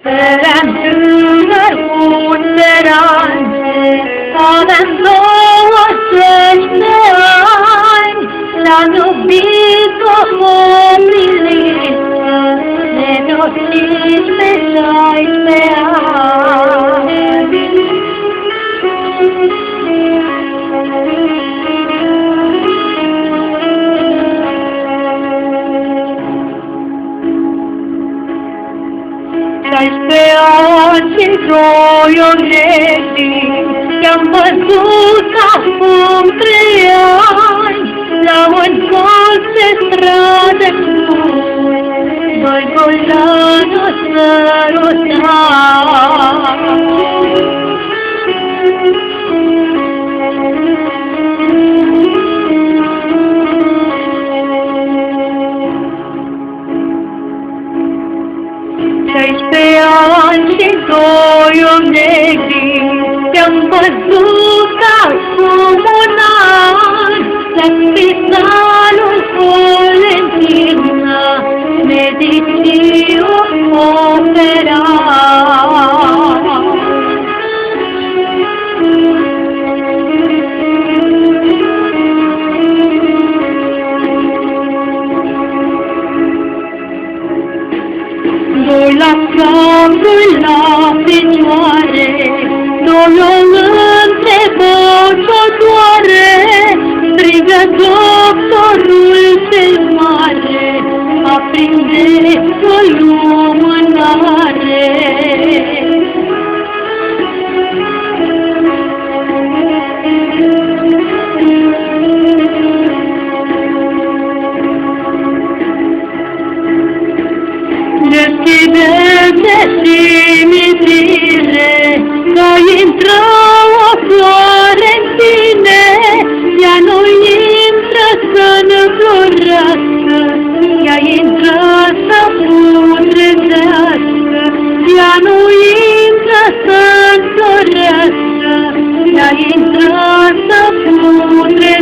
Eram tânăr cu speranțe, aveam 20 de ani, l-am iubit-o copiliță, nenostit pe 16 ani. Și într-o ioneti, te-am văzut acum 3 ani, la un colț de stradă sus, doi golani o te-am văzut acum 1 an, la spitalul Colentina, medicii opera. Doi la cap, doi la picioare, doi o întrebă ce-o doare, strigă doctorul cel mare, aprinde-o lumânare. Deschide-te simitire, că intră o floare în tine, ea nu intră să ne florească, ea intră să putrezească, ea nu intră să florească, ea intră să putrezească.